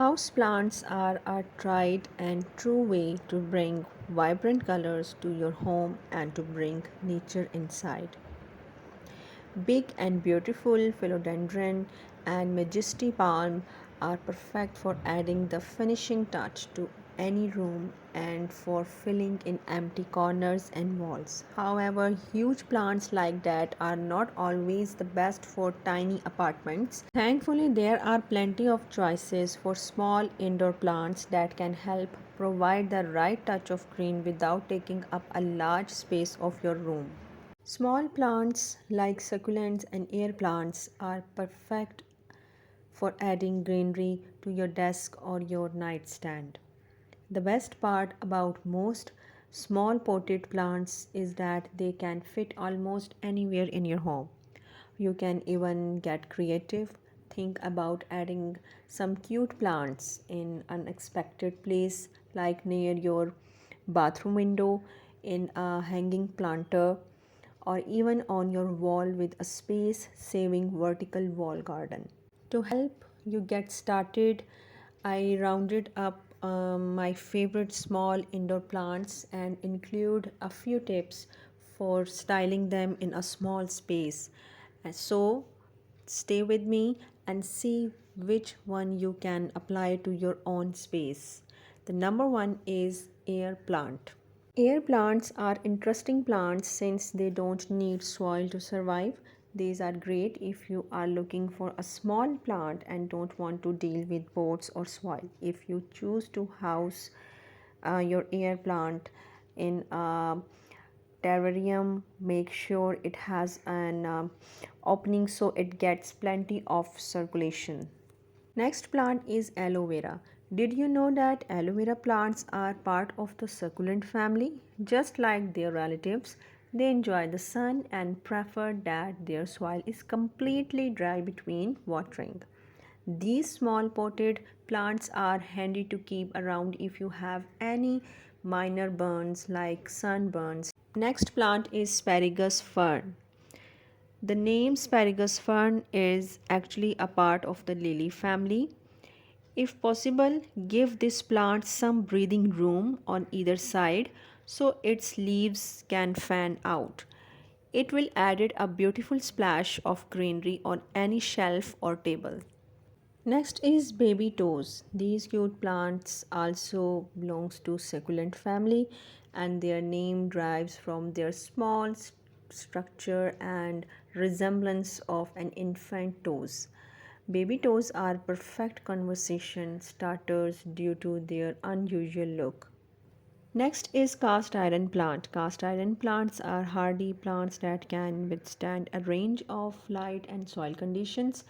Houseplants are a tried and true way to bring vibrant colors to your home and to bring nature inside. Big and beautiful philodendron and majesty palm are perfect for adding the finishing touch to any room and for filling in empty corners and walls. However, huge plants like that are not always the best for tiny apartments. Thankfully, there are plenty of choices for small indoor plants that can help provide the right touch of green without taking up a large space of your room. Small plants like succulents and air plants are perfect for adding greenery to your desk or your nightstand. The best part about most small potted plants is that they can fit almost anywhere in your home. You can even get creative. Think about adding some cute plants in unexpected place like near your bathroom window in a hanging planter or even on your wall with a space saving vertical wall garden. To help you get started, I rounded up my favorite small indoor plants and include a few tips for styling them in a small space. And so, stay with me and see which one you can apply to your own space. The number one is air plant. Air plants are interesting plants since they don't need soil to survive. These are great if you are looking for a small plant and don't want to deal with pots or soil. If you choose to house your air plant in a terrarium, make sure it has an opening so it gets plenty of circulation. Next plant is aloe vera. Did you know that aloe vera plants are part of the succulent family? Just like their relatives, they enjoy the sun and prefer that their soil is completely dry between watering. These small potted plants are handy to keep around if you have any minor burns like sunburns. Next plant is asparagus fern. The name asparagus fern is actually a part of the lily family. If possible, give this plant some breathing room on either side so its leaves can fan out. It will add a beautiful splash of greenery on any shelf or table. Next is baby toes. These cute plants also belongs to succulent family and their name derives from their small structure and resemblance of an infant toes. Baby toes are perfect conversation starters due to their unusual look. Next is cast iron plant. Cast iron plants are hardy plants that can withstand a range of light and soil conditions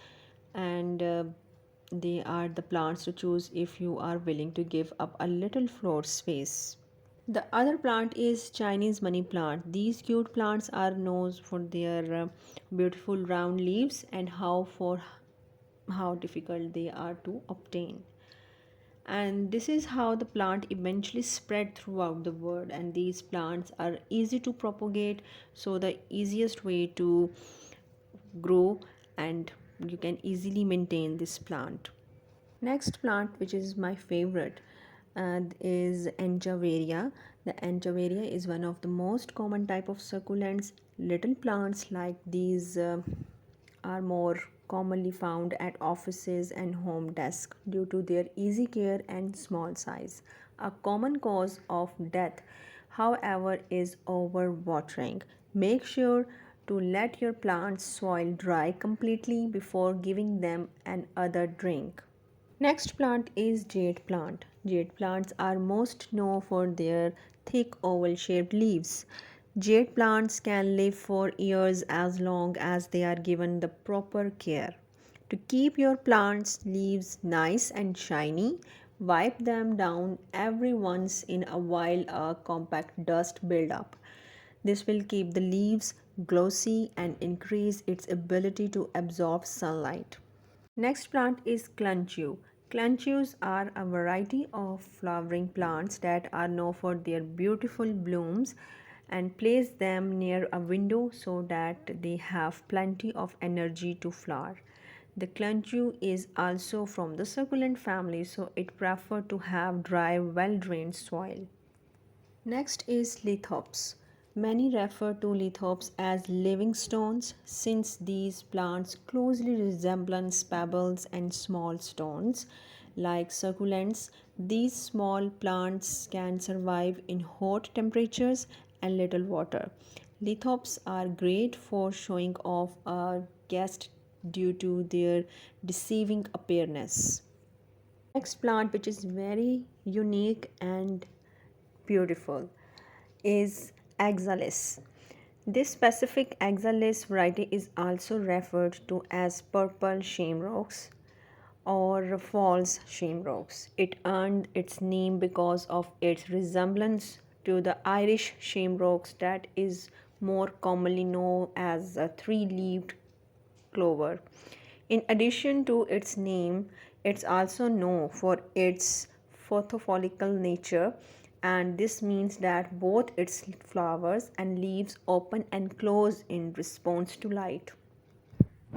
and they are the plants to choose if you are willing to give up a little floor space. The other plant is Chinese money plant. These cute plants are known for their beautiful round leaves and how difficult they are to obtain. And this is how the plant eventually spread throughout the world, and these plants are easy to propagate, so the easiest way to grow and you can easily maintain this plant. Next plant, which is my favorite, is Echeveria. The Echeveria is one of the most common type of succulents. Little plants like these are more commonly found at offices and home desks due to their easy care and small size. A common cause of death, however, is overwatering. Make sure to let your plants soil dry completely before giving them another drink. Next plant is jade plant. Jade plants are most known for their thick oval shaped leaves. Jade plants can live for years as long as they are given the proper care. To keep your plant's leaves nice and shiny, wipe them down every once in a while a compact dust buildup. This will keep the leaves glossy and increase its ability to absorb sunlight. Next plant is Kalanchoe. Kalanchoes are a variety of flowering plants that are known for their beautiful blooms and place them near a window so that they have plenty of energy to flower. The Kalanchoe is also from the succulent family, so it prefers to have dry, well-drained soil. Next is Lithops. Many refer to lithops as living stones since these plants closely resemble pebbles and small stones. Like succulents, these small plants can survive in hot temperatures and little water. Lithops are great for showing off a guest due to their deceiving appearance. Next plant, which is very unique and beautiful, is Oxalis. This specific Oxalis variety is also referred to as purple shamrocks or false shamrocks. It earned its name because of its resemblance to the Irish shamrocks that is more commonly known as a three-leaved clover. In addition to its name, it's also known for its photofollicle nature, and this means that both its flowers and leaves open and close in response to light.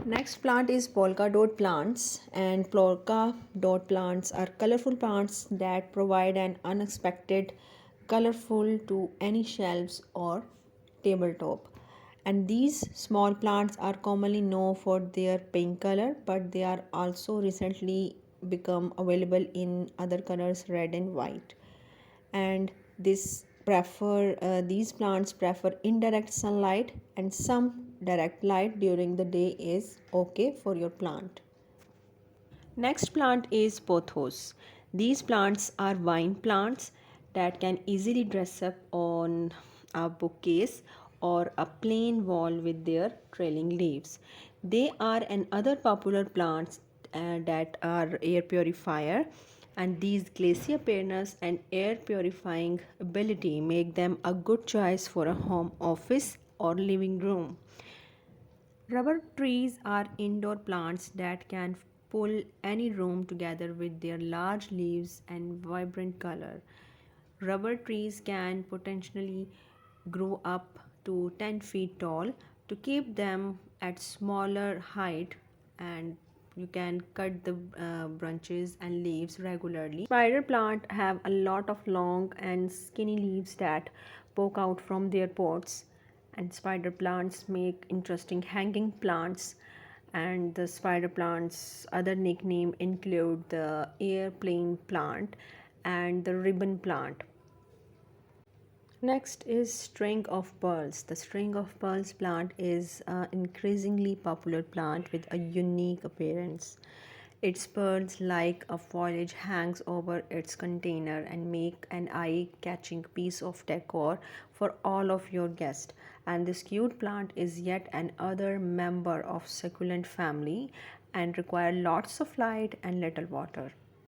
Next plant is polka dot plants, and polka dot plants are colorful plants that provide an unexpected colorful to any shelves or tabletop. And these small plants are commonly known for their pink color, but they are also recently become available in other colors, red and white. And these plants prefer indirect sunlight, and some direct light during the day is okay for your plant. Next plant is pothos. These plants are vine plants that can easily dress up on a bookcase or a plain wall with their trailing leaves. They are another popular plants that are air purifier, and these glassy appearance and air purifying ability make them a good choice for a home office or living room. Rubber trees are indoor plants that can pull any room together with their large leaves and vibrant color. Rubber trees can potentially grow up to 10 feet tall. To keep them at smaller height, and you can cut the branches and leaves regularly. Spider plant have a lot of long and skinny leaves that poke out from their pods, and spider plants make interesting hanging plants. And the spider plants other nickname include the airplane plant and the ribbon plant. Next is string of pearls. The string of pearls plant is an increasingly popular plant with a unique appearance. Its pearls like a foliage hangs over its container and make an eye-catching piece of decor for all of your guests. And this cute plant is yet another member of succulent family and require lots of light and little water.